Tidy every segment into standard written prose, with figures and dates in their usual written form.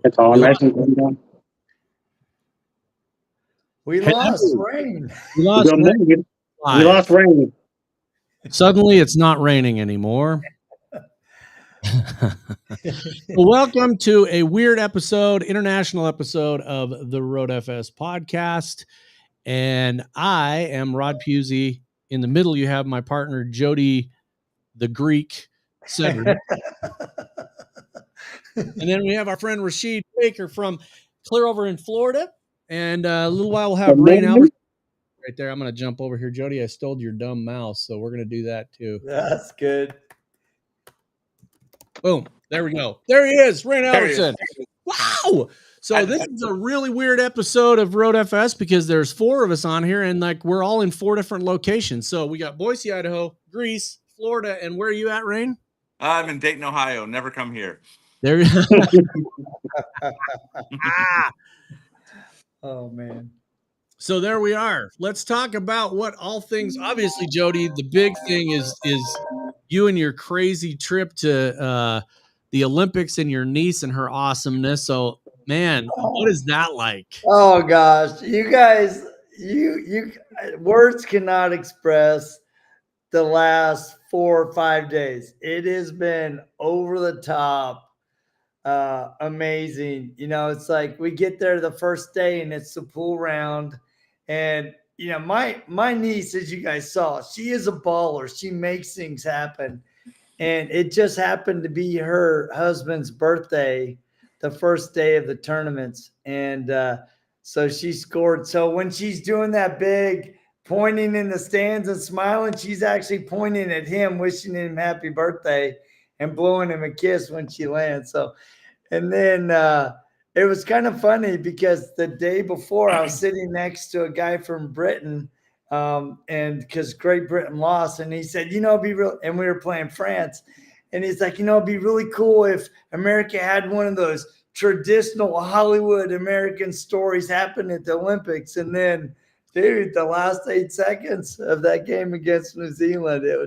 It's all nice and going down. We lost rain. We lost rain. We lost rain. Suddenly, it's not raining anymore. Well, welcome to a weird episode, international episode of the RoadFS Podcast. And I am Rod Puzey. In the middle, you have my partner, Jody, the Greek Sedrick. And then we have our friend Rashid Baker from clear over in Florida. And a little while we'll have rain Albertson right there. I'm going to jump over here. Jody, I stole your dumb mouse, so we're going to do that too. That's good. Boom. There we go. There he is. Rain Albertson. Wow. So this is a really weird episode of RoadFS because there's 4 of us on here and like we're all in 4 different locations. So we got Boise, Idaho, Greece, Florida, and where are you at, Rain? I'm in Dayton, Ohio. Never come here. There. Oh man. So there we are. Let's talk about what all things. Obviously, Jody, the big thing is you and your crazy trip to the Olympics and your niece and her awesomeness. So, man, what is that like? Oh gosh, you guys, you words cannot express the last 4 or 5 days. It has been over the top. Amazing. You know, it's like we get there the first day and it's the pool round. And, you know, my niece, as you guys saw, she is a baller. She makes things happen. And it just happened to be her husband's birthday, the first day of the tournaments. And so she scored. So when she's doing that big pointing in the stands and smiling, she's actually pointing at him, wishing him happy birthday and blowing him a kiss when she lands. So, and then it was kind of funny because the day before I was sitting next to a guy from Britain, and because Great Britain lost, and he said, you know, it'd be real, and we were playing France, and he's like, you know, it'd be really cool if America had one of those traditional Hollywood American stories happen at the Olympics. And then, dude, the last 8 seconds of that game against New Zealand, it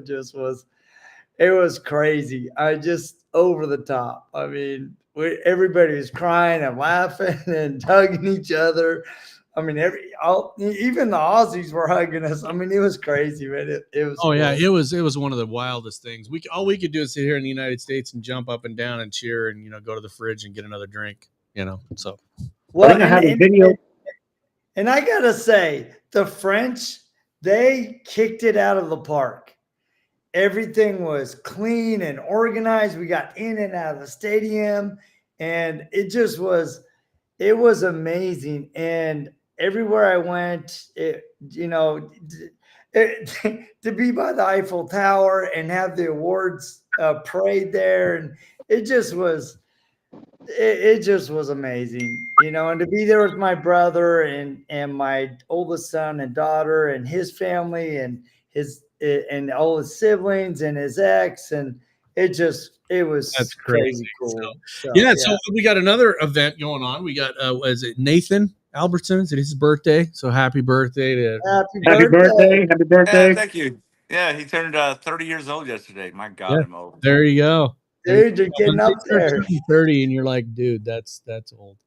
was crazy. I just over the top. I mean, everybody was crying and laughing and hugging each other. I mean, even the Aussies were hugging us. I mean, it was crazy, man. It was. Oh cool. Yeah, it was one of the wildest things. All we could do is sit here in the United States and jump up and down and cheer and go to the fridge and get another drink. So. Well, I have a video. And I gotta say, the French, they kicked it out of the park. Everything was clean and organized. We got in and out of the stadium, and it was amazing. And everywhere I went, to be by the Eiffel Tower and have the awards parade there, and it just was amazing, and to be there with my brother and my oldest son and daughter and his family and and all his siblings and his ex, and that's crazy cool. So we got another event going on. We got is it Nathan Albertson? Is it his birthday? So happy birthday to happy birthday. Yeah, thank you. Yeah, he turned 30 years old yesterday. My God, I'm old. There you go. Dude, you're getting up there. 30 and you're like, dude, that's old.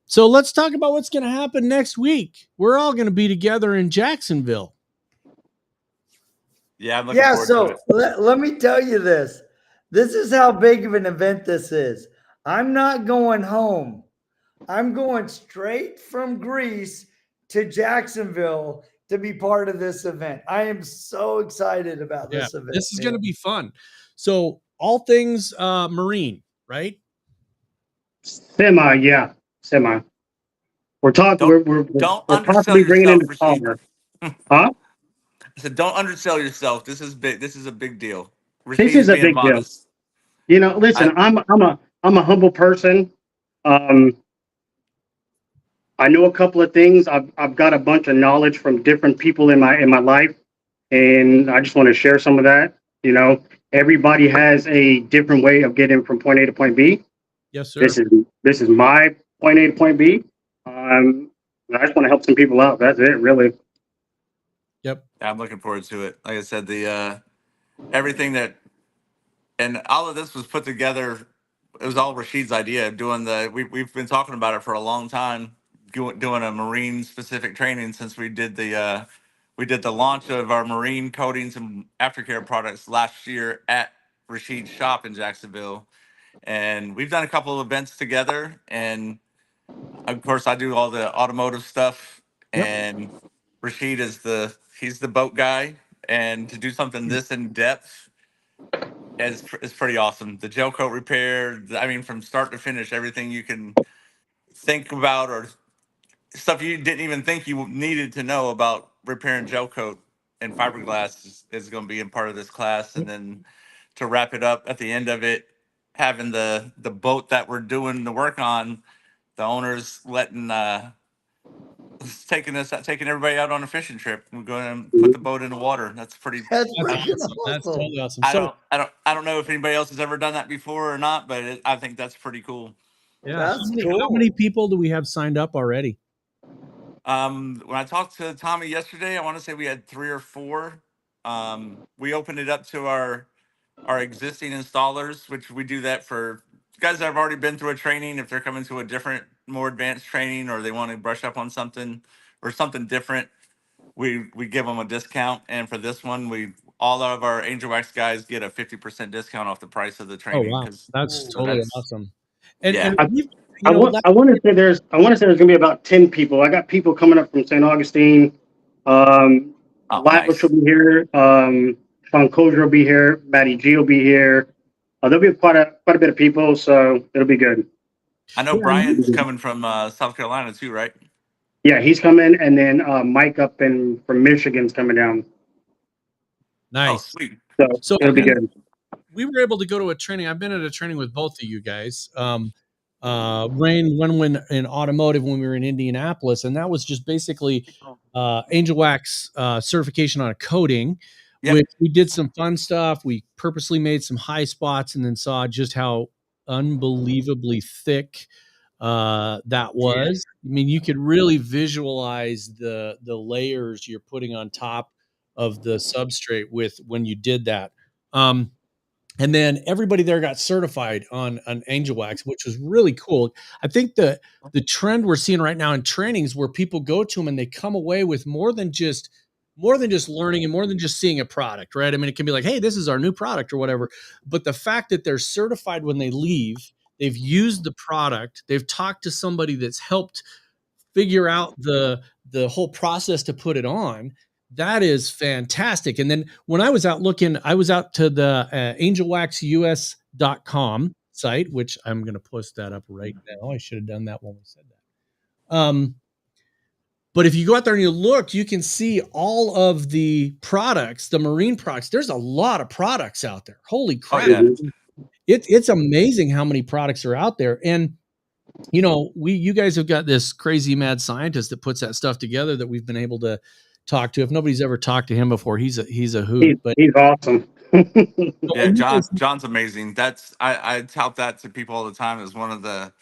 So let's talk about what's going to happen next week. We're all going to be together in Jacksonville. Yeah, I'm looking forward to it. Let me tell you this. This is how big of an event this is. I'm not going home. I'm going straight from Greece to Jacksonville to be part of this event. I am so excited about this event. This is going to be fun. So all things marine, right? Semi. We're talking. We're possibly bringing in the Palmer. Huh? I said, don't undersell yourself. This is big. This is a big deal. This is a big deal. Listen, I'm a humble person. I know a couple of things. I've got a bunch of knowledge from different people in my life, and I just want to share some of that. Everybody has a different way of getting from point A to point B. Yes, sir. This is my point A to point B. I just want to help some people out. That's it, really. Yep. I'm looking forward to it. Like I said, everything that, and all of this was put together all Rashid's idea of doing we've been talking about it for a long time, doing a marine specific training since we did the launch of our marine coatings and aftercare products last year at Rashid's shop in Jacksonville. And we've done a couple of events together, and of course I do all the automotive stuff, and Rashid he's the boat guy, and to do something this in depth is pretty awesome. The gel coat repair, I mean, from start to finish, everything you can think about or stuff you didn't even think you needed to know about repairing gel coat and fiberglass is going to be in part of this class. And then to wrap it up at the end of it, having the boat that we're doing the work on, the owners taking everybody out on a fishing trip. We're going to put the boat in the water. That's pretty. That's freaking That's awesome. totally awesome. I don't know if anybody else has ever done that before or not, but I think that's pretty cool. Yeah. That's How cool. many people do we have signed up already? When I talked to Tommy yesterday, I want to say we had 3 or 4. We opened it up to our existing installers, which we do that for guys that have already been through a training. If they're coming to a different, more advanced training, or they want to brush up on something or something different, we give them a discount. And for this one, all of our Angel Wax guys get a 50% discount off the price of the training. Oh wow, that's totally awesome. And, yeah. and I want to say there's gonna be about 10 people. I got people coming up from St. Augustine. Nice. Will be here. Sean Kozer will be here. Matty G will be here. There'll be quite a bit of people, so it'll be good. I know Brian's coming from South Carolina too, right? Yeah, he's coming, and then Mike up from Michigan's coming down. Nice. Oh, sweet. So it'll be good. We were able to go to a training. I've been at a training with both of you guys. Rain when in automotive when we were in Indianapolis, and that was just basically Angel Wax certification on a coating. Yep. Which we did some fun stuff. We purposely made some high spots and then saw just how unbelievably thick that was. I mean, you could really visualize the layers you're putting on top of the substrate with when you did that. And then everybody there got certified on Angel Wax, which was really cool. I think the trend we're seeing right now in trainings where people go to them and they come away with more than just learning and more than just seeing a product, right? I mean, it can be like, hey, this is our new product or whatever. But the fact that they're certified when they leave, they've used the product, they've talked to somebody that's helped figure out the whole process to put it on. That is fantastic. And then when I was out looking, I was out to the angelwaxus.com site, which I'm going to post that up right now. I should have done that when we said that. But if you go out there and you look, you can see all of the products, the marine products. There's a lot of products out there. Holy crap. Oh, yeah. It's amazing how many products are out there. And, you know, you guys have got this crazy mad scientist that puts that stuff together that we've been able to talk to. If nobody's ever talked to him before, he's a hoot. But he's awesome. Yeah, John's amazing. I tout that to people all the time as one of the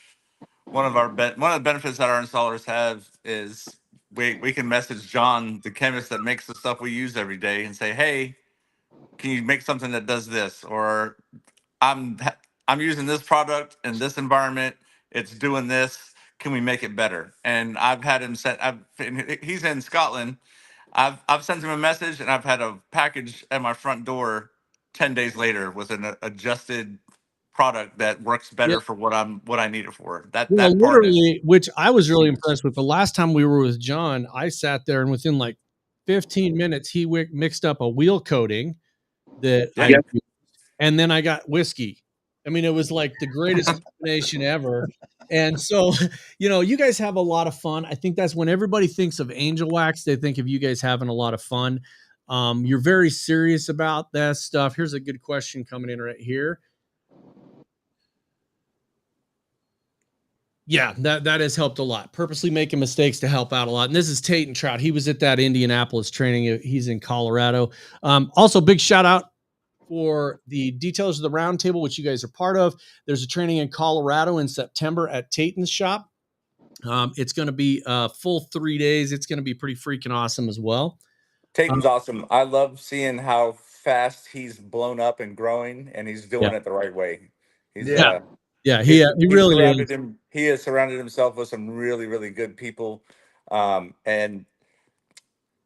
benefits that our installers have is we can message John, the chemist that makes the stuff we use every day, and say, hey, can you make something that does this? Or I'm using this product in this environment. It's doing this. Can we make it better? And I've had him he's in Scotland. I've sent him a message, and I've had a package at my front door 10 days later with an adjusted product that works better for what I need it for. That literally, which I was really impressed with. The last time we were with John, I sat there and within like 15 minutes, he mixed up a wheel coating and then I got whiskey. I mean, it was like the greatest combination ever. And so, you know, you guys have a lot of fun. I think that's when everybody thinks of Angel Wax, they think of you guys having a lot of fun. You're very serious about that stuff. Here's a good question coming in right here. Yeah, that has helped a lot. Purposely making mistakes to help out a lot. And this is Tate and Trout. He was at that Indianapolis training. He's in Colorado. Also, big shout out for the Detailers of the Roundtable, which you guys are part of. There's a training in Colorado in September at Taten's shop. It's going to be a full 3 days. It's going to be pretty freaking awesome as well. Taten's awesome. I love seeing how fast he's blown up and growing, and he's doing it the right way. Yeah, he really is. He has surrounded himself with some really, really good people. And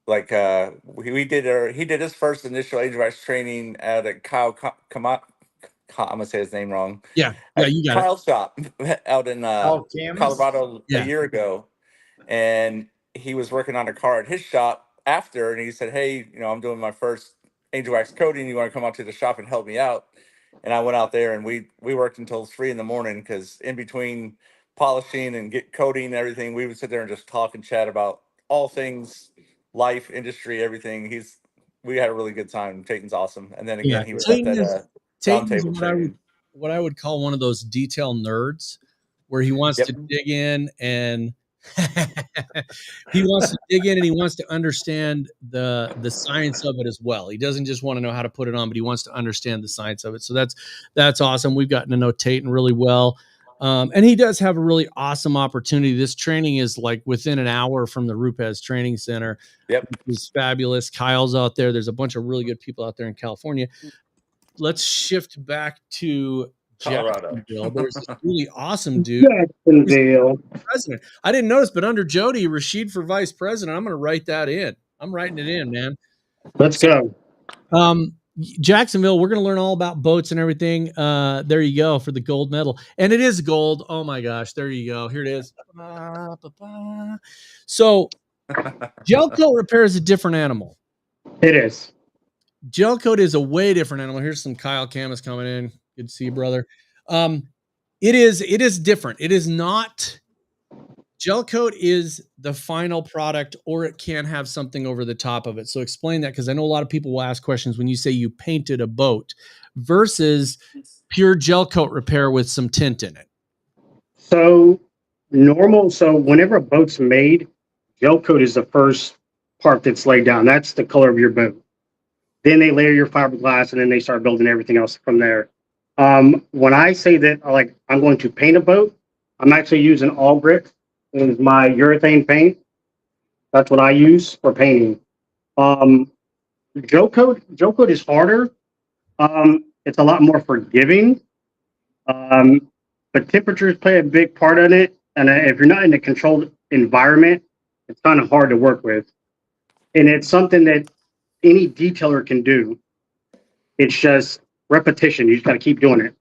like he did his first initial HVAC training at a I'm gonna say his name wrong. Yeah, you got it. Kyle's shop out in Camus? Colorado Yeah. a year ago, and he was working on a car at his shop after, and he said, "Hey, I'm doing my first Angel Wax coating. You want to come out to the shop and help me out?" And I went out there, and we worked until 3 a.m. because in between polishing and get coating and everything, we would sit there and just talk and chat about all things life, industry, everything. We had a really good time. Tayton's awesome. And then again, he was at that roundtable training. What I would call one of those detail nerds, where he wants to dig in and he wants to understand the science of it as well. He doesn't just want to know how to put it on, but he wants to understand the science of it. So that's awesome. We've gotten to know Tayton really well. And he does have a really awesome opportunity. This training is like within an hour from the RoadFS Training Center. Yep. It's fabulous. Kyle's out there. There's a bunch of really good people out there in California. Let's shift back to Jacksonville. There's this really awesome dude. Jacksonville. President. I didn't notice, but under Jody, Rashid for vice president. I'm going to write that in. I'm writing it in, man. Let's go. Jacksonville, we're going to learn all about boats and everything. There you go for the gold medal. And it is gold. Oh my gosh. There you go. Here it is. So gel coat repair is a different animal. It is. Gel coat is a way different animal. Here's some Kyle Camus coming in. Good to see you, brother. It is different. It is not. Gel coat is the final product, or it can have something over the top of it. So explain that, because I know a lot of people will ask questions when you say you painted a boat versus pure gel coat repair with some tint in it. So whenever a boat's made, gel coat is the first part that's laid down. That's the color of your boat. Then they layer your fiberglass, and then they start building everything else from there. When I say that, like, I'm going to paint a boat, I'm actually using all grip. It is my urethane paint. That's what I use for painting. Gel coat is harder. It's a lot more forgiving. But temperatures play a big part in it. And if you're not in a controlled environment, it's kind of hard to work with. And it's something that any detailer can do. It's just repetition. You just got to keep doing it.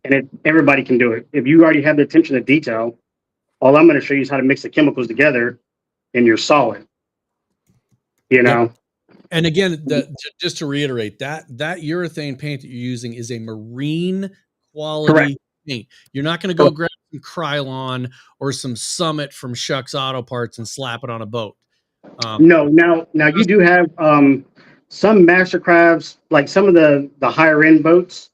And everybody can do it. If you already have the attention to detail, all I'm going to show you is how to mix the chemicals together, and you're solid. And again, just to reiterate, that urethane paint that you're using is a marine quality paint. You're not going to go grab some Krylon or some Summit from Shucks Auto Parts and slap it on a boat. No. Now you do have some Mastercrafts, like some of the higher end boats,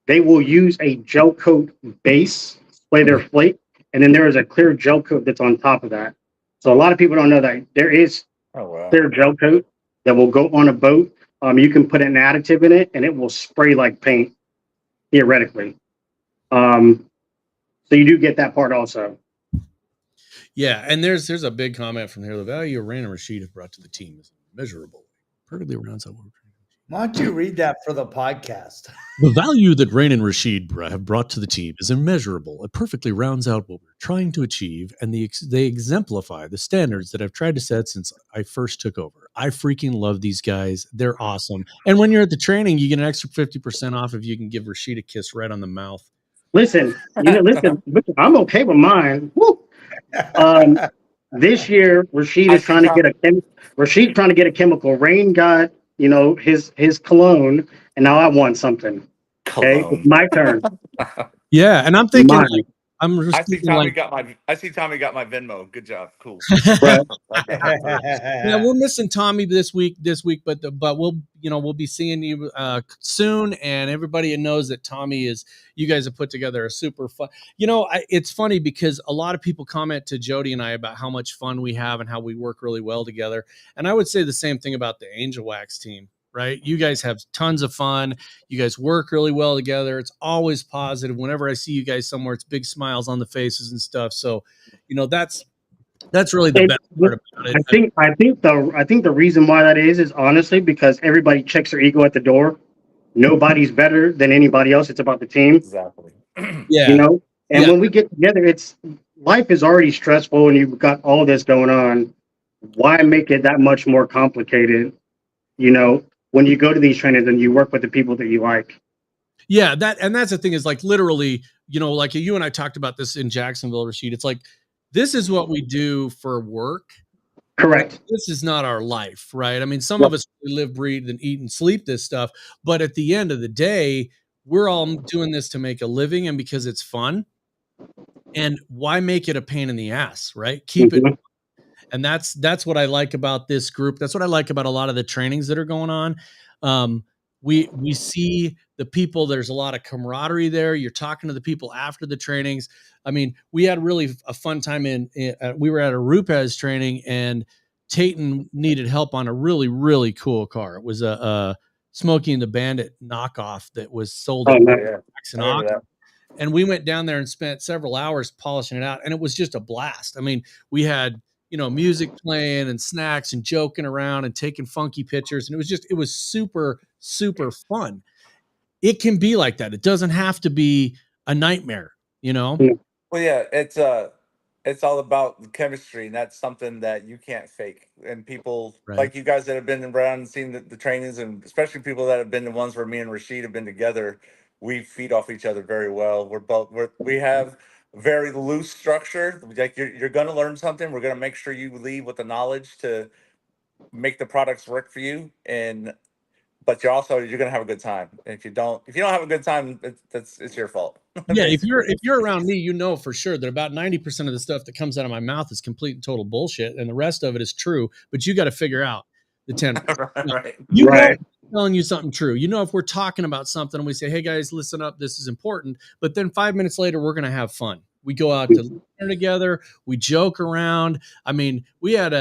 they will use a gel coat base, spray their flake, and then there is a clear gel coat that's on top of that. So a lot of people don't know that there is clear gel coat that will go on a boat. You can put an additive in it, and it will spray like paint, theoretically. So you do get that part also. Yeah, and there's a big comment from here. The value Rain and Rashid have brought to the team is immeasurable. Perfectly rounds out what we're trying to do. Why don't you read that for the podcast? The value that Rain and Rashid have brought to the team is immeasurable. It perfectly rounds out what we're trying to achieve, and they exemplify the standards that I've tried to set since I first took over. I freaking love these guys. They're awesome. And when you're at the training, you get an extra 50% off if you can give Rashid a kiss right on the mouth. Listen, I'm okay with mine. Woo. This year, Rashid's trying to get a chemical. Rain got, his cologne, and now I want something. Okay, it's my turn. Yeah, and I'm thinking, I see Tommy got my Venmo. Good job. Cool. Yeah, we're missing Tommy this week, but we'll be seeing you soon, and everybody knows that Tommy you guys have put together a super fun. It's funny because a lot of people comment to Jody and I about how much fun we have and how we work really well together. And I would say the same thing about the Angel Wax team. Right? You guys have tons of fun. You guys work really well together. It's always positive. Whenever I see you guys somewhere, it's big smiles on the faces and stuff. So, that's really the best part about it. I think the reason why that is honestly because everybody checks their ego at the door. Nobody's better than anybody else. It's about the team. Exactly. Yeah. You know, and Yeah. when we get together, it's life is already stressful, and you've got all this going on. Why make it that much more complicated? You know, when you go to these trainings and you work with the people that you like. Yeah, that's the thing is like literally, like you and I talked about this in Jacksonville, Rashid. It's like this is what we do for work. Correct. This is not our life, right? I mean, some Yep. of us live, breathe, and eat and sleep this stuff, but at the end of the day, we're all doing this to make a living and because it's fun. And why make it a pain in the ass, right? Keep it. Mhm. And that's what I like about this group. That's what I like about a lot of the trainings that are going on. We see the people. There's a lot of camaraderie there. You're talking to the people after the trainings. I mean, we had really a fun time we were at a RoadFS training, and Tayton needed help on a really, really cool car. It was a Smokey and the Bandit knockoff that was sold Oh, at nice. Yeah. and we went down there and spent several hours polishing it out, and it was just a blast. I mean, we had music playing and snacks and joking around and taking funky pictures, and it was super, super fun. It can be like that. It doesn't have to be a nightmare, Yeah. Well, yeah, it's all about the chemistry, and that's something that you can't fake. And people Right. like you guys that have been around and seen the trainings, and especially people that have been the ones where me and Rashid have been together, we feed off each other very well. We have very loose structure. Like you're going to learn something. We're going to make sure you leave with the knowledge to make the products work for you, but you're going to have a good time. And if you don't have a good time, it's your fault. Yeah, if basically. you're around me, for sure that about 90% of the stuff that comes out of my mouth is complete and total bullshit, and the rest of it is true. But you got to figure out the 10. Right. Right. Telling you something true. If we're talking about something and we say, "Hey guys, listen up, this is important," but then 5 minutes later, we're going to have fun. We go out to dinner together. We joke around. I mean, we had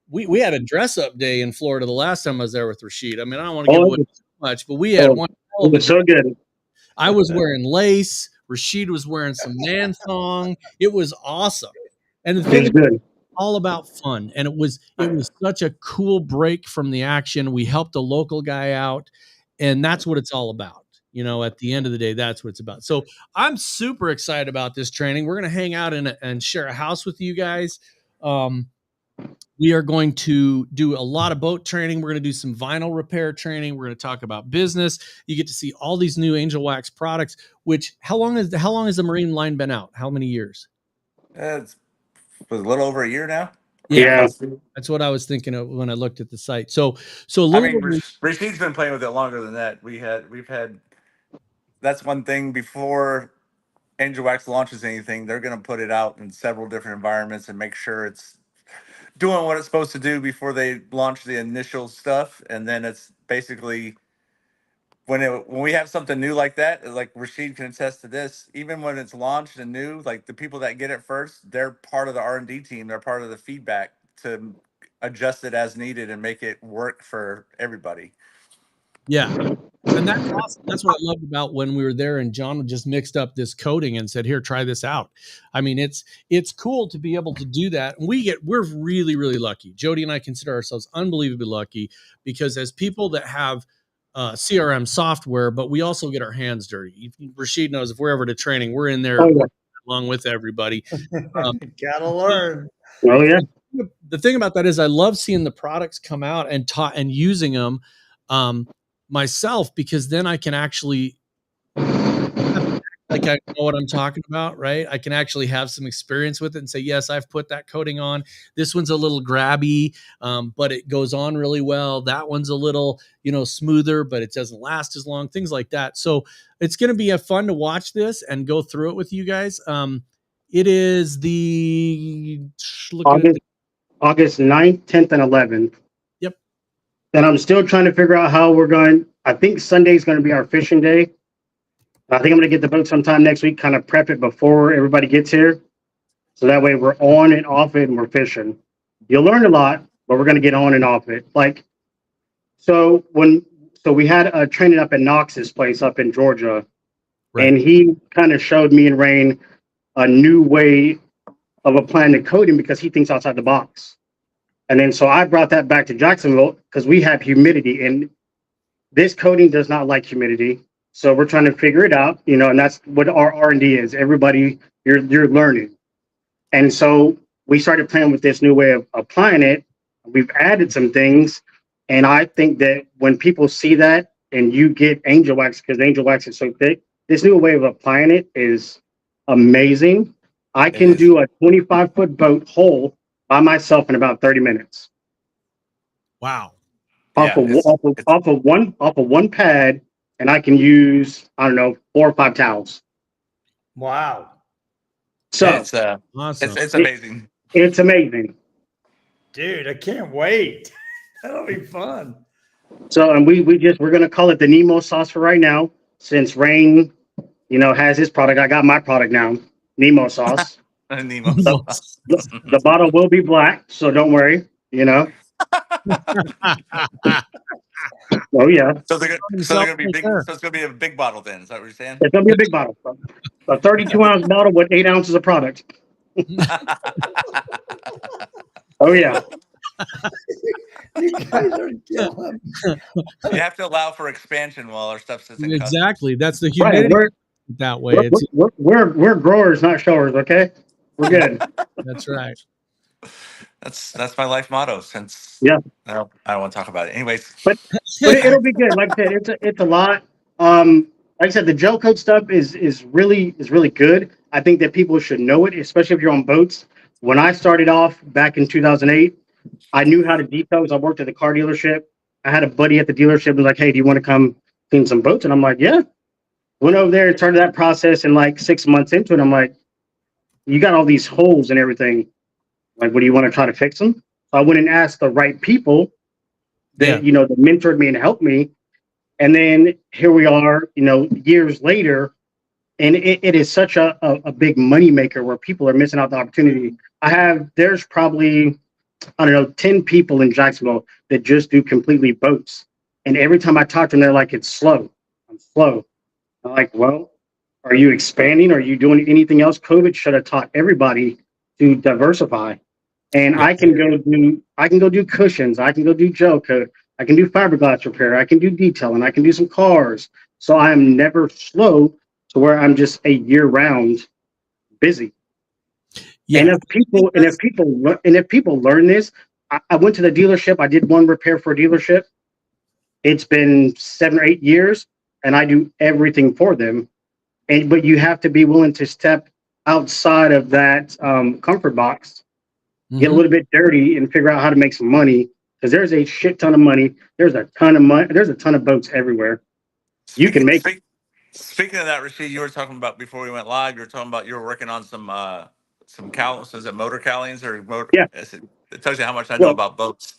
we had a dress up day in Florida the last time I was there with Rashid. I mean, I don't want to give away too much, but we had one. It was so good. I was wearing lace. Rashid was wearing some man thong. It was awesome. And the thing It's good. all about fun, and it was such a cool break from the action. We helped a local guy out, and that's what it's all about. At the end of the day, that's what it's about. So I'm super excited about this training. We're going to hang out and share a house with you guys. We are going to do a lot of boat training. We're going to do some vinyl repair training. We're going to talk about business. You get to see all these new Angel Wax products. Which how long has the Marine line been out? How many years? It's a little over a year now. Yeah. That's what I was thinking of when I looked at the site. So a little. Rashid's been playing with it longer than that. We've had. That's one thing. Before Angel Wax launches anything, they're going to put it out in several different environments and make sure it's doing what it's supposed to do before they launch the initial stuff. And then it's basically when we have something new like that, like Rashid can attest to this, even when it's launched and new, like the people that get it first, they're part of the R&D team. They're part of the feedback to adjust it as needed and make it work for everybody. Yeah. And that's awesome. That's what I loved about when we were there and John just mixed up this coating and said, "Here, try this out." I mean, it's cool to be able to do that. And we're really, really lucky. Jody and I consider ourselves unbelievably lucky because as people that have CRM software, but we also get our hands dirty. Rashid knows if we're ever to training, we're in there along with everybody. Gotta learn. Oh yeah. The thing about that is I love seeing the products come out and using them myself, because then I can actually like I know what I'm talking about, right? I can actually have some experience with it and say, yes, I've put that coating on. This one's a little grabby, but it goes on really well. That one's a little, smoother, but it doesn't last as long, things like that. So it's going to be fun to watch this and go through it with you guys. It is August 9th, 10th, and 11th. Yep. And I'm still trying to figure out how we're going. I think Sunday is going to be our fishing day. I think I'm going to get the boat sometime next week, kind of prep it before everybody gets here. So that way we're on and off it and we're fishing. You'll learn a lot, but we're going to get on and off it. So we had a training up at Knox's place up in Georgia, right. And he kind of showed me and Rain a new way of applying the coating because he thinks outside the box. And then so I brought that back to Jacksonville because we have humidity, and this coating does not like humidity. So we're trying to figure it out, and that's what our R&D is. Everybody, you're learning. And so we started playing with this new way of applying it. We've added some things. And I think that when people see that and you get angel wax, because angel wax is so thick, this new way of applying it is amazing. I can do a 25-foot boat whole by myself in about 30 minutes. Wow. Off of one pad, and I can use, I don't know, 4 or 5 towels. Wow. So it's Awesome. it's amazing. It's amazing. Dude, I can't wait. That'll be fun. So, and we're gonna call it the Nemo sauce for right now, since Rain, has his product. I got my product now, Nemo sauce. Nemo. The bottle will be black, so don't worry. Oh yeah. So they're gonna be big. So it's gonna be a big bottle then. Is that what you're saying? It's gonna be a big bottle, a 32-ounce bottle with 8 ounces of product. Oh yeah. You guys are killing. You have to allow for expansion while our stuff sits in cups. Exactly. That's the Right, humidity that way. we're growers, not showers. Okay, we're good. That's right. That's my life motto. Since I don't want to talk about it. Anyways, but it'll be good. Like I said, it's a lot. Like I said, the gel coat stuff is really good. I think that people should know it, especially if you're on boats. When I started off back in 2008, I knew how to detail because I worked at the car dealership. I had a buddy at the dealership who was like, "Hey, do you want to come clean some boats?" And I'm like, "Yeah." Went over there and started that process, and like 6 months into it, I'm like, "You got all these holes and everything. Like, what do you want to try to fix them?" So I went and asked the right people that that mentored me and helped me. And then here we are, years later, and it is such a big money maker where people are missing out the opportunity. There's probably, I don't know, 10 people in Jacksonville that just do completely boats. And every time I talk to them, they're like, "It's slow. I'm slow." I'm like, "Well, are you expanding? Are you doing anything else?" COVID should have taught everybody to diversify. And I can go do cushions. I can go do gel coat. I can do fiberglass repair. I can do detailing. I can do some cars. So I'm never slow to where I'm just a year round busy. Yeah. And if people learn this, I went to the dealership. I did one repair for a dealership. It's been 7 or 8 years, and I do everything for them. But you have to be willing to step outside of that comfort box, get a little bit dirty, and figure out how to make some money. Because there's a shit ton of money. There's a ton of money. There's a ton of boats everywhere. You can make. Speaking of that, Rashid, you were talking about before we went live. You were talking about you were working on some cowlings. Is it motor cowlings or motor? Yeah. It tells you how much I know about boats.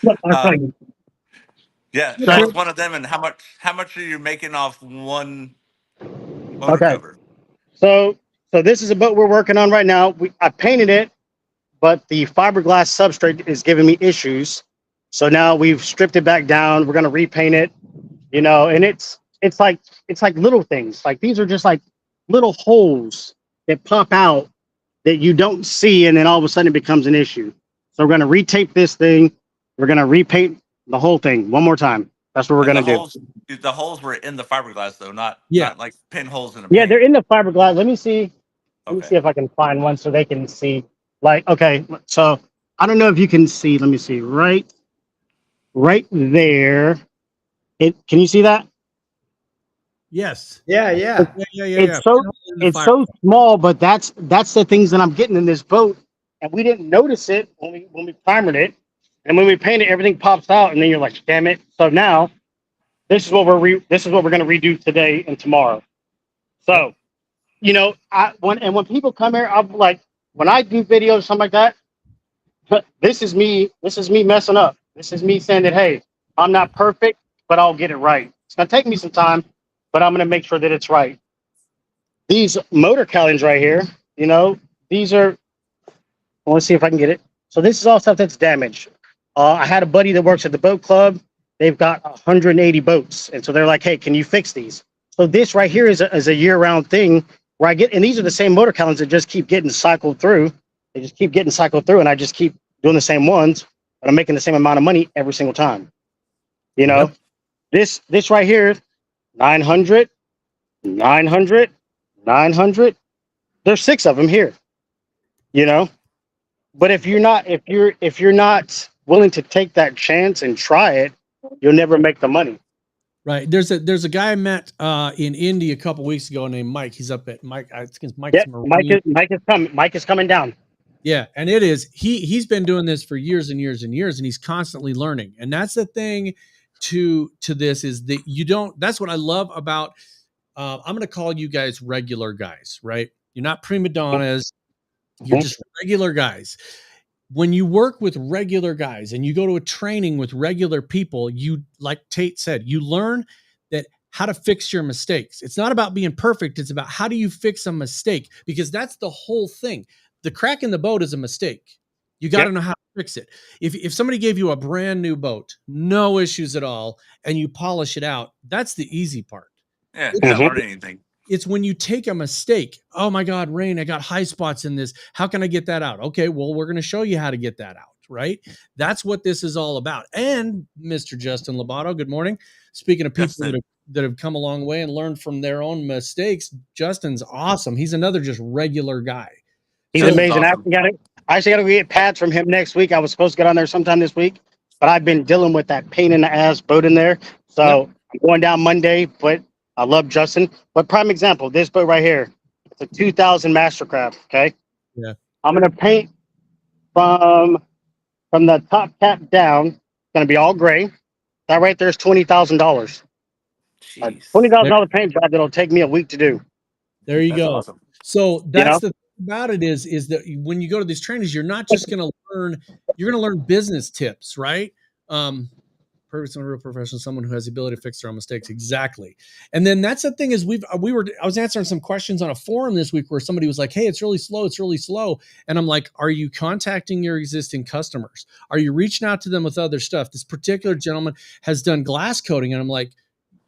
I'll tell you. Yeah, that was one of them. And how much are you making off one motor cover? So this is a boat we're working on right now. I painted it, but the fiberglass substrate is giving me issues. So now we've stripped it back down. We're gonna repaint it, and it's like little things. Like these are just like little holes that pop out that you don't see, and then all of a sudden it becomes an issue. So we're gonna retape this thing. We're gonna repaint the whole thing one more time. That's what we're gonna do. The holes were in the fiberglass though, not like pinholes in a Yeah, they're in the fiberglass. Let me see. Let me see if I can find one so they can see. Like, okay, so I don't know if you can see. Let me see. Right there. Can you see that? Yes. Yeah. It's so small, but that's the things that I'm getting in this boat, and we didn't notice it when we primered it, and when we paint it, everything pops out, and then you're like, damn it. So now, this is what we're going to redo today and tomorrow. So, when people come here, I'm like, when I do videos, something like that, this is me messing up. This is me saying that, hey, I'm not perfect, but I'll get it right. It's going to take me some time, but I'm going to make sure that it's right. These motor cowlings right here, these are, let's see if I can get it. So this is all stuff that's damaged. I had a buddy that works at the boat club. They've got 180 boats. And so they're like, hey, can you fix these? So this right here is a year-round thing where and these are the same motor cowlings that just keep getting cycled through. They just keep getting cycled through, and I just keep doing the same ones, but I'm making the same amount of money every single time. This right here, 900. 900, 900. There's 6 of them here, you know. But if you're not willing to take that chance and try it, you'll never make the money. Right. There's a guy I met in Indy a couple weeks ago named Mike. He's up at Mike. I think it's Mike's Yeah, Marine. Mike is coming down. Yeah, and it is. He's been doing this for years and years and years, and he's constantly learning. And that's the thing to this is that you don't. That's what I love about. I'm going to call you guys regular guys, right? You're not prima donnas. You're just regular guys. When you work with regular guys and you go to a training with regular people, you, like Tate said, you learn that how to fix your mistakes. It's not about being perfect. It's about how do you fix a mistake, because that's the whole thing. The crack in the boat is a mistake. You got to know how to fix it. If somebody gave you a brand new boat, no issues at all, and you polish it out, that's the easy part. Yeah, you don't learn anything. It's when you take a mistake. Oh my God, Rain, I got high spots in this. How can I get that out? Okay, well, we're going to show you how to get that out, right? That's what this is all about. And Mr. Justin Lobato, good morning. Speaking of people that have come a long way and learned from their own mistakes, Justin's awesome. He's another just regular guy. He's amazing. Awesome. I actually got to get pads from him next week. I was supposed to get on there sometime this week, but I've been dealing with that pain in the ass boat in there. So I'm going down Monday, but I love Justin. But prime example, this boat right here, it's a 2000 Mastercraft. Okay. Yeah. I'm going to paint from the top cap down. It's going to be all gray. That right there is $20,000. $20,000 paint job that'll take me a week to do. There you go. Awesome. So that's the thing about it is that when you go to these trainings, you're not just going to learn, you're going to learn business tips, right? Purpose and a real professional, someone who has the ability to fix their own mistakes. Exactly. And then that's the thing is I was answering some questions on a forum this week where somebody was like, hey, it's really slow. It's really slow. And I'm like, are you contacting your existing customers? Are you reaching out to them with other stuff? This particular gentleman has done glass coating. And I'm like,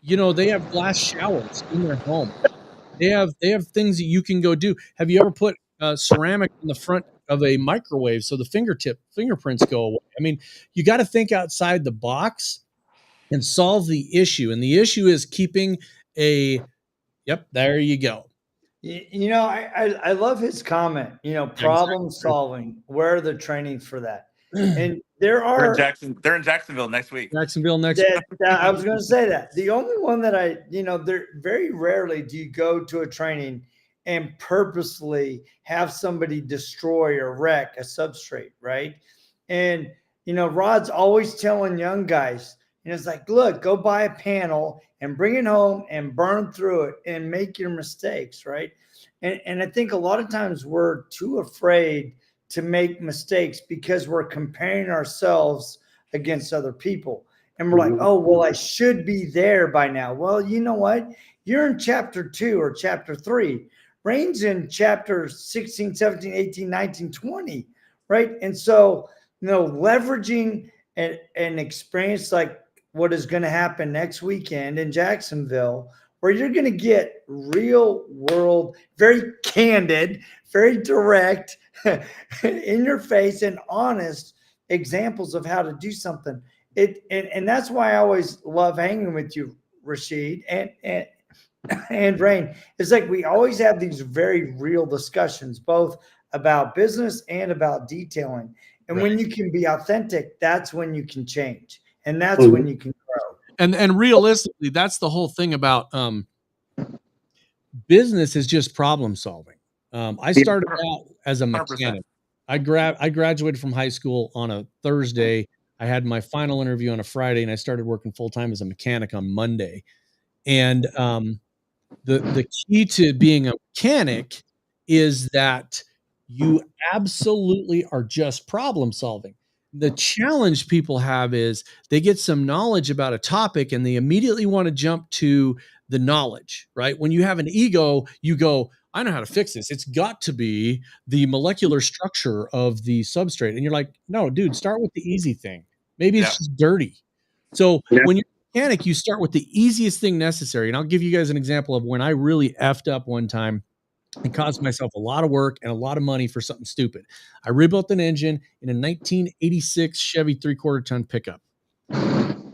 they have glass showers in their home. They have things that you can go do. Have you ever put ceramic in the front of a microwave so the fingerprints go away? I mean, you got to think outside the box and solve the issue. And the issue is keeping there you go. I love his comment, problem solving. Where are the trainings for that? And they're in Jacksonville next week. I was going to say that. The only one that there very rarely do you go to a training and purposely have somebody destroy or wreck a substrate, right? And, Rod's always telling young guys, it's like, look, go buy a panel and bring it home and burn through it and make your mistakes, right? And I think a lot of times we're too afraid to make mistakes because we're comparing ourselves against other people. And we're like, oh, well, I should be there by now. Well, you know what? You're in chapter 2 or chapter 3. Rain's in chapter 16, 17, 18, 19, 20, right? And so, leveraging an experience like what is going to happen next weekend in Jacksonville, where you're going to get real world, very candid, very direct, in your face and honest examples of how to do something. And that's why I always love hanging with you, Rashid and Rain. It's like we always have these very real discussions, both about business and about detailing. And when you can be authentic, that's when you can change. And that's when you can grow. And realistically, that's the whole thing about business is just problem solving. I started out as a mechanic. 100%. I graduated from high school on a Thursday. I had my final interview on a Friday, and I started working full-time as a mechanic on Monday. And the key to being a mechanic is that you absolutely are just problem solving. The challenge people have is they get some knowledge about a topic and they immediately want to jump to the knowledge, right? When you have an ego, you go, I know how to fix this. It's got to be the molecular structure of the substrate. And you're like, no, dude, start with the easy thing. Maybe it's just dirty. So when you're a mechanic, you start with the easiest thing necessary. And I'll give you guys an example of when I really effed up one time and caused myself a lot of work and a lot of money for something stupid. I rebuilt an engine in a 1986 Chevy 3/4 ton pickup.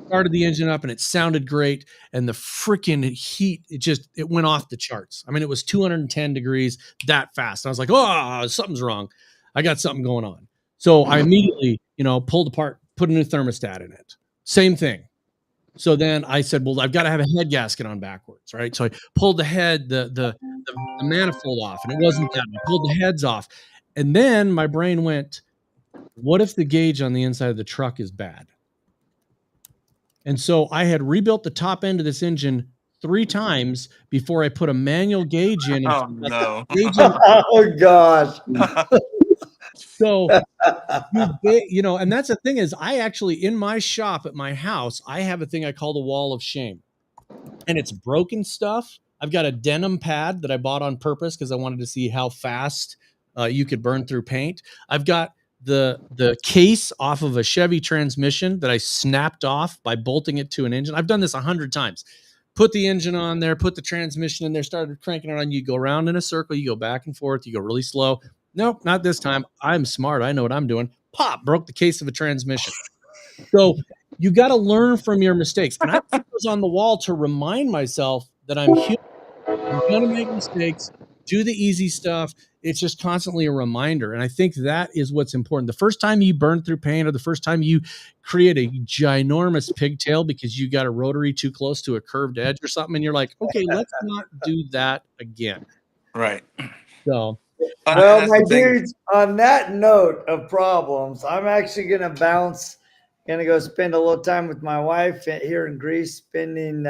started the engine up and it sounded great. And the freaking heat, it went off the charts. I mean, it was 210 degrees that fast. And I was like, oh, something's wrong. I got something going on. So I immediately, pulled apart, put a new thermostat in it. Same thing. So then I said, well, I've got to have a head gasket on backwards, right? So I pulled the head, the manifold off, and it wasn't that. I pulled the heads off. And then my brain went, what if the gauge on the inside of the truck is bad? And so I had rebuilt the top end of this engine 3 times before I put a manual gauge in. Oh, no. Oh, gosh. So, and that's the thing is I actually, in my shop at my house, I have a thing I call the wall of shame, and it's broken stuff. I've got a denim pad that I bought on purpose because I wanted to see how fast you could burn through paint. I've got the case off of a Chevy transmission that I snapped off by bolting it to an engine. I've done this 100 times. Put the engine on there, put the transmission in there, started cranking it on. You go around in a circle, you go back and forth, you go really slow. Nope, not this time. I'm smart. I know what I'm doing. Pop, broke the case of a transmission. So you got to learn from your mistakes. And I put those on the wall to remind myself that I'm human. I'm going to make mistakes, do the easy stuff. It's just constantly a reminder. And I think that is what's important. The first time you burn through paint or the first time you create a ginormous pigtail because you got a rotary too close to a curved edge or something, and you're like, okay, let's not do that again. Right. So, well, my dudes, on that note of problems, I'm actually going to bounce, going to go spend a little time with my wife here in Greece, spending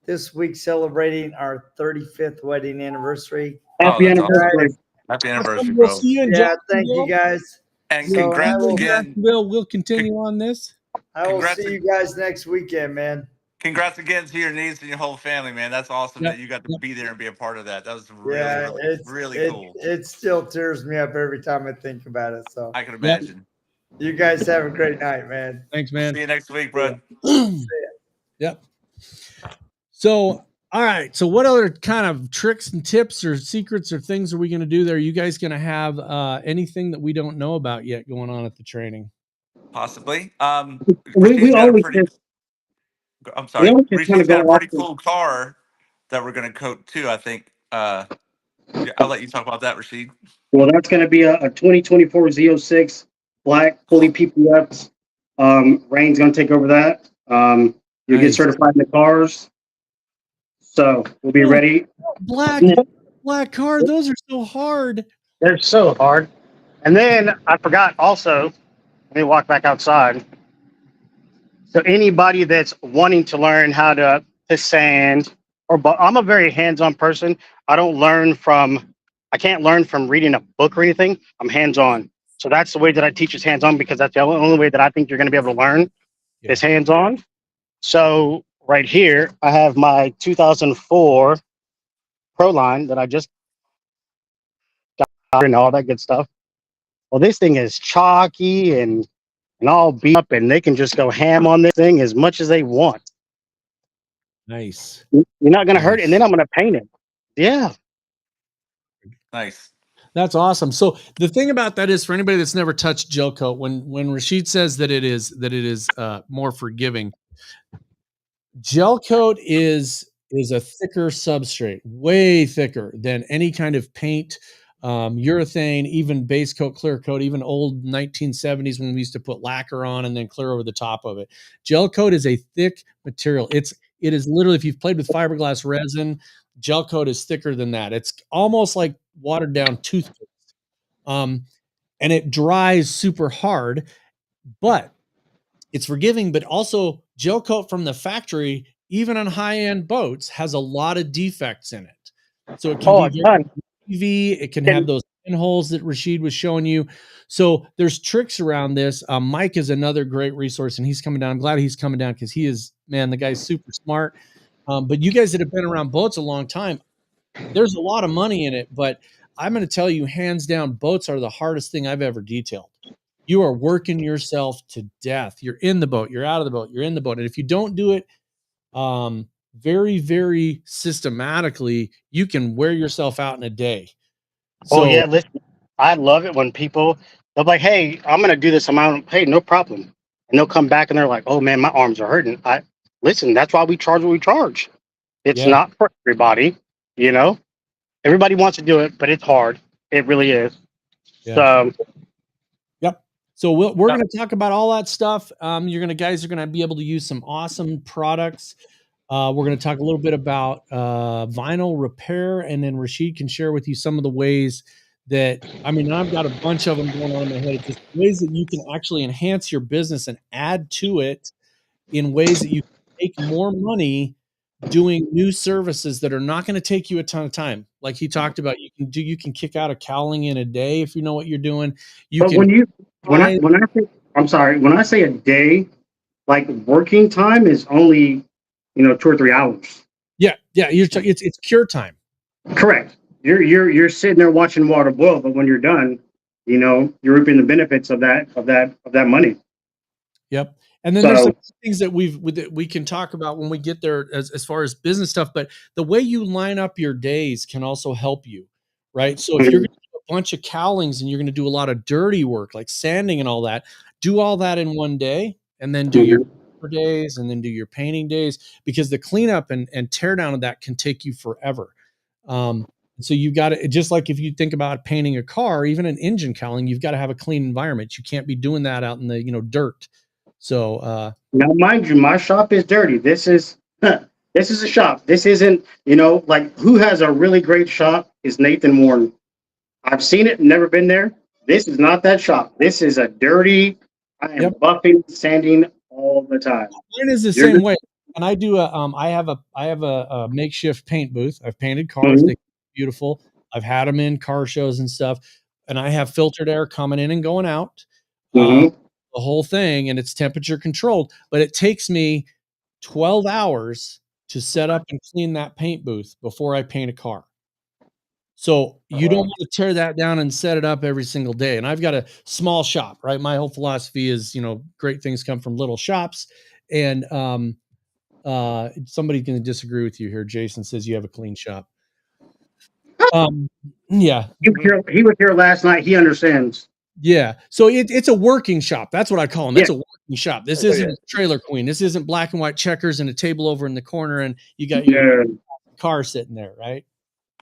this week celebrating our 35th wedding anniversary. Happy anniversary. Happy anniversary, we'll bro. see you in Yeah, thank you guys. And So congrats again. We'll continue on this. I will see you guys next weekend, man. Congrats again to your niece and your whole family, man. That's awesome that you got to be there and be a part of that. That was really cool. It still tears me up every time I think about it. So I can imagine. You guys have a great night, man. Thanks, man. See you next week, bro. Yep. So, all right. So what other kind of tricks and tips or secrets or things are we going to do there? Are you guys going to have anything that we don't know about yet going on at the training? Possibly. We always I'm sorry. Rashid's got a pretty off cool car that we're going to coat too, I think. I'll let you talk about that, Rashid. Well, that's going to be a 2024 Z06 black, fully PPFs. Rain's going to take over that. You'll get certified in the cars. So we'll be ready. Black car. Those are so hard. They're so hard. And then I forgot also, let me walk back outside. So anybody that's wanting to learn how to sand, but I'm a very hands-on person. I can't learn from reading a book or anything. I'm hands-on. So that's the way that I teach is hands-on, because that's the only way that I think you're going to be able to learn is hands-on. So right here, I have my 2004 Pro line that I just got and all that good stuff. Well, this thing is chalky and all beat up, and they can just go ham on this thing as much as they want. Nice. You're not going to hurt it, and then I'm going to paint it. Yeah. Nice. That's awesome. So the thing about that is, for anybody that's never touched gel coat, when Rashid says that it is more forgiving, gel coat is a thicker substrate, way thicker than any kind of paint, urethane, even base coat, clear coat, even old 1970s when we used to put lacquer on and then clear over the top of it. Gel coat is a thick material. It is literally, if you've played with fiberglass resin, gel coat is thicker than that. It's almost like watered down toothpaste. And it dries super hard, but it's forgiving. But also, gel coat from the factory, even on high-end boats, has a lot of defects in it. So it can be very UV. It can have those pinholes that Rashid was showing you. So there's tricks around this. Mike is another great resource, and he's coming down. I'm glad he's coming down because the guy's super smart. But you guys that have been around boats a long time, there's a lot of money in it. But I'm going to tell you, hands down, boats are the hardest thing I've ever detailed. You are working yourself to death. You're in the boat. You're out of the boat. You're in the boat. And if you don't do it very, very systematically, you can wear yourself out in a day. So, listen, I love it when people, they're like, hey, I'm going to do this amount. Hey, no problem. and they'll come back and they're like, "Oh man, my arms are hurting." Listen. That's why we charge what we charge. It's Yeah. not for everybody, you know. Everybody wants to do it, but it's hard. It really is. Yeah. So, Yep. So we're going to talk about all that stuff. Guys are going to be able to use some awesome products. We're going to talk a little bit about vinyl repair, and then Rashid can share with you some of the ways that, I've got a bunch of them going on in my head. It's just ways that you can actually enhance your business and add to it in ways that you can make more money doing new services that are not going to take you a ton of time. Like he talked about, you can kick out a cowling in a day if you know what you're doing. when I say a day, like working time is only 2 or 3 hours. Yeah, it's cure time. Correct. You're sitting there watching water boil, but when you're done, you're reaping the benefits of that money. Yep. And then there's some things that we can talk about when we get there as far as business stuff, but the way you line up your days can also help you, right? So if you're going to do a bunch of cowlings and you're going to do a lot of dirty work like sanding and all that, do all that in one day and then do your days and then do your painting days, because the cleanup and tear down of that can take you forever. So you've got to, just like if you think about painting a car, even an engine cowling, you've got to have a clean environment. You can't be doing that out in the dirt. So now, mind you, my shop is dirty. This is a shop. This isn't, like, who has a really great shop is Nathan Warren. I've seen it, never been there. This is not that shop. This is a dirty. I am buffing, sanding all the time. Mine is the same way. And I do I have a makeshift paint booth. I've painted cars. They're beautiful. I've had them in car shows and stuff, and I have filtered air coming in and going out. The whole thing, and it's temperature controlled, but it takes me 12 hours to set up and clean that paint booth before I paint a car. So you don't want to tear that down and set it up every single day. And I've got a small shop, right? My whole philosophy is, great things come from little shops. And somebody's going to disagree with you here. Jason says you have a clean shop. Yeah. He was here last night. He understands. Yeah. So it's a working shop. That's what I call them. It's a working shop. This isn't Trailer Queen. This isn't black and white checkers and a table over in the corner and you got your car sitting there, right?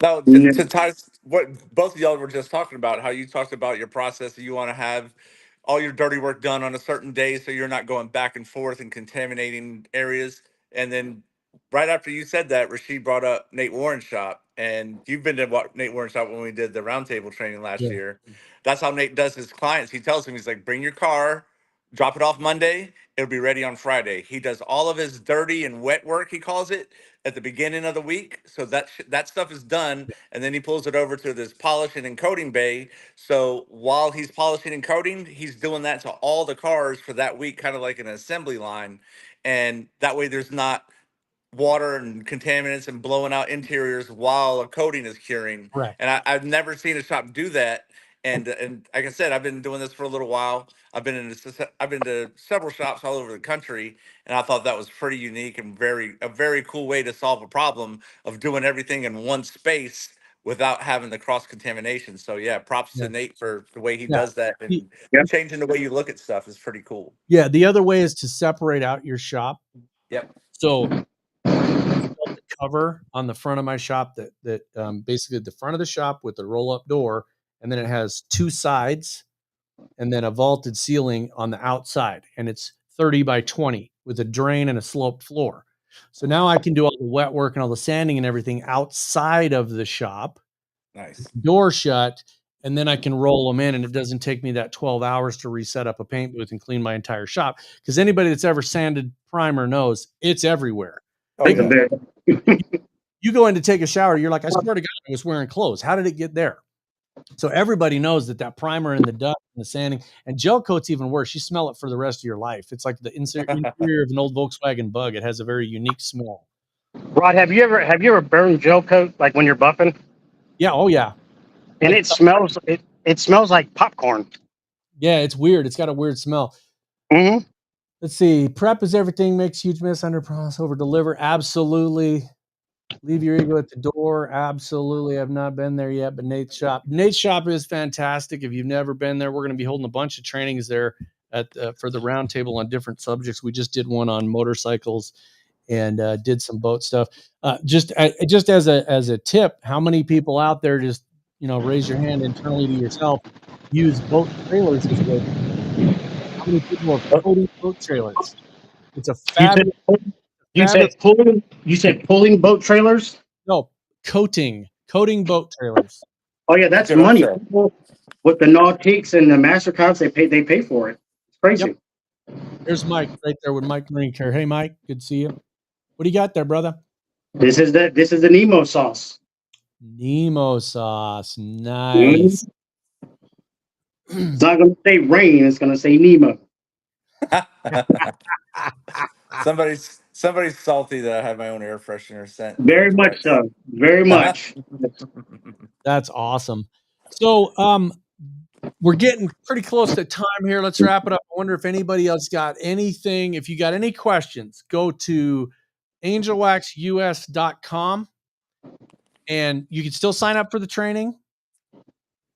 No, to tie what both of y'all were just talking about, how you talked about your process, that you want to have all your dirty work done on a certain day so you're not going back and forth and contaminating areas. And then right after you said that, Rashid brought up Nate Warren's shop. And you've been to Nate Warren's shop when we did the roundtable training last year. That's how Nate does his clients. He tells them, he's like, bring your car, drop it off Monday, it'll be ready on Friday. He does all of his dirty and wet work, he calls it, at the beginning of the week. So that stuff is done. And then he pulls it over to this polishing and coating bay. So while he's polishing and coating, he's doing that to all the cars for that week, kind of like an assembly line. And that way there's not water and contaminants and blowing out interiors while a coating is curing. Right. And I've never seen a shop do that. And like I said, I've been doing this for a little while. I've been to several shops all over the country, and I thought that was pretty unique and a very cool way to solve a problem of doing everything in one space without having the cross contamination. So yeah, props to Nate for the way he does that, and changing the way you look at stuff is pretty cool. Yeah, the other way is to separate out your shop. Yep. So the cover on the front of my shop that basically the front of the shop with the roll-up door, and then it has two sides and then a vaulted ceiling on the outside, and it's 30 by 20 with a drain and a sloped floor. So now I can do all the wet work and all the sanding and everything outside of the shop. Nice. Door shut, and then I can roll them in, and it doesn't take me that 12 hours to reset up a paint booth and clean my entire shop. Because anybody that's ever sanded primer knows it's everywhere. You go in to take a shower, you're like, I swear to God, I was wearing clothes. How did it get there? So everybody knows that primer and the dust and the sanding and gel coat's even worse. You smell it for the rest of your life. It's like the interior of an old Volkswagen Bug. It has a very unique smell. Rod, have you ever burned gel coat like when you're buffing? Yeah. Oh yeah. And it smells like popcorn. Yeah, it's weird. It's got a weird smell. Mm-hmm. Let's see. Prep is everything, makes huge miss, under promise, over deliver. Absolutely. Leave your ego at the door. Absolutely. I've not been there yet, but Nate's shop is fantastic. If you've never been there, we're going to be holding a bunch of trainings there for the roundtable on different subjects. We just did one on motorcycles and did some boat stuff. Just as a tip, how many people out there just raise your hand internally to yourself, use boat trailers as a way? How many people are coating boat trailers? It's a fabulous. You said pulling boat trailers? No, coating boat trailers. Oh yeah, that's money. People with the Nautiques and the Mastercards, they pay for it. It's crazy. Yep. There's Mike right there with Mike Marine Care. Hey Mike, good to see you. What do you got there, brother? This is the Nemo sauce. Nemo sauce. Nice. It's not gonna say rain, it's gonna say Nemo. Somebody's salty that I have my own air freshener scent. Very much so. Very much. That's awesome. So we're getting pretty close to time here. Let's wrap it up. I wonder if anybody else got anything. If you got any questions, go to angelwaxus.com and you can still sign up for the training.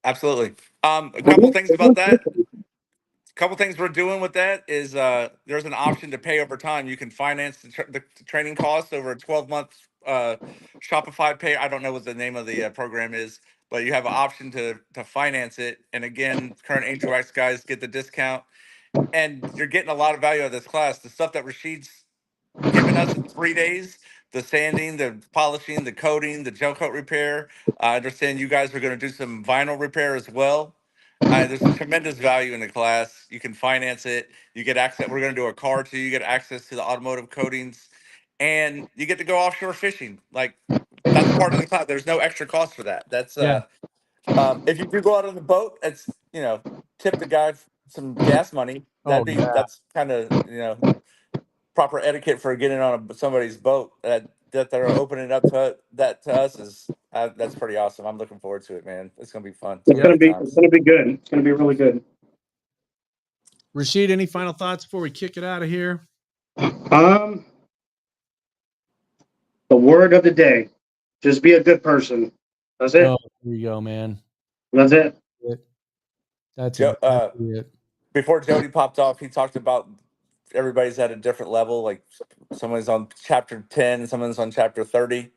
Absolutely. A couple things about that. A couple things we're doing with that is there's an option to pay over time. You can finance the training costs over a 12-month Shopify pay. I don't know what the name of the program is, but you have an option to finance it. And again, current Angel Wax guys get the discount. And you're getting a lot of value out of this class. The stuff that Rashid's given us in 3 days, the sanding, the polishing, the coating, the gel coat repair. I understand you guys are going to do some vinyl repair as well. There's tremendous value in the class. You can finance it. You get access. We're going to do a car too. You get access to the automotive coatings, and you get to go offshore fishing. Like that's part of the class. There's no extra cost for that. That's if you do go out on the boat, it's tip the guy some gas money. That's kind of proper etiquette for getting on somebody's boat. That they're opening up to us is that's pretty awesome. I'm looking forward to it, man. It's gonna be fun. It's gonna be good. It's gonna be really good. Rashid, any final thoughts before we kick it out of here? The word of the day: just be a good person. That's it. Oh, there you go, man. That's it. That's exactly it. Before Jody popped off, he talked about everybody's at a different level. Like someone's on chapter 10, someone's on chapter 30.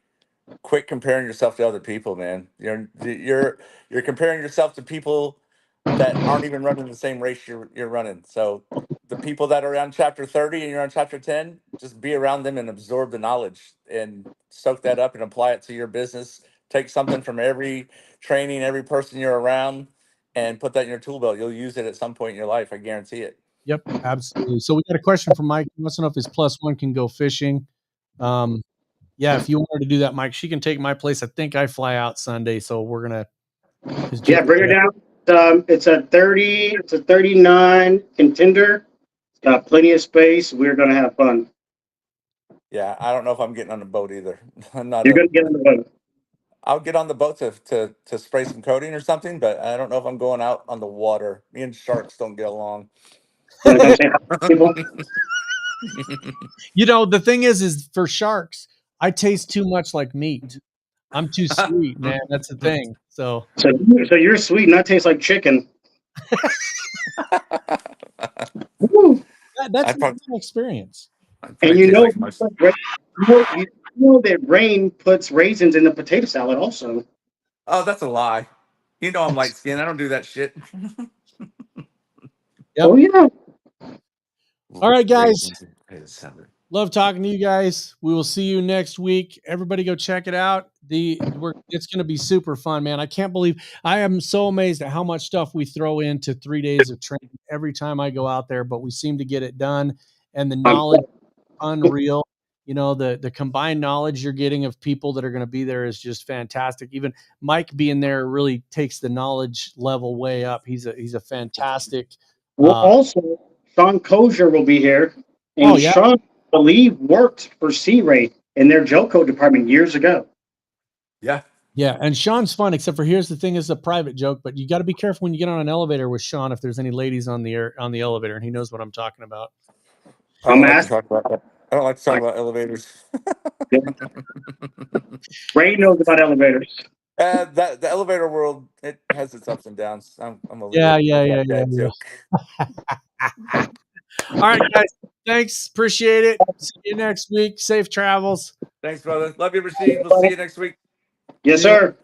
Quit comparing yourself to other people, man. You're comparing yourself to people that aren't even running the same race you're running. So the people that are on chapter 30 and you're on chapter 10, just be around them and absorb the knowledge and soak that up and apply it to your business. Take something from every training, every person you're around, and put that in your tool belt. You'll use it at some point in your life. I guarantee it. Yep, absolutely. So we got a question from Mike. He wants to know if his +1 can go fishing. Yeah, if you want her to do that, Mike, she can take my place. I think I fly out Sunday, so we're gonna. Yeah, bring her down. It's a 30. It's a 39 contender. It's got plenty of space. We're gonna have fun. Yeah, I don't know if I'm getting on the boat either. I'm not. You're gonna get on the boat. I'll get on the boat to spray some coating or something, but I don't know if I'm going out on the water. Me and sharks don't get along. The thing is for sharks, I taste too much like meat. I'm too sweet, man. That's the thing. So you're sweet, and I taste like chicken. That's my experience. And that rain puts raisins in the potato salad also. Oh, that's a lie. I'm light skinned. I don't do that shit. Yep. Oh yeah. All right, guys. Love talking to you guys. We will see you next week. Everybody go check it out. It's going to be super fun, man. I can't believe I am so amazed at how much stuff we throw into 3 days of training every time I go out there, but we seem to get it done. And the knowledge is unreal. The combined knowledge you're getting of people that are going to be there is just fantastic. Even Mike being there really takes the knowledge level way up. He's a fantastic. Well, also Sean Kosher will be here, and Sean, I believe, worked for C-Ray in their gel coat department years ago. Yeah. Yeah, and Sean's fun, except for here's the thing: it's a private joke, but you got to be careful when you get on an elevator with Sean if there's any ladies on the elevator, and he knows what I'm talking about. I don't like to talk about elevators. Ray knows about elevators. The elevator world, it has its ups and downs. I'm a yeah. joke. All right, guys. Thanks. Appreciate it. See you next week. Safe travels. Thanks, brother. Love you, Rashid. We'll see you next week. Yes, sir.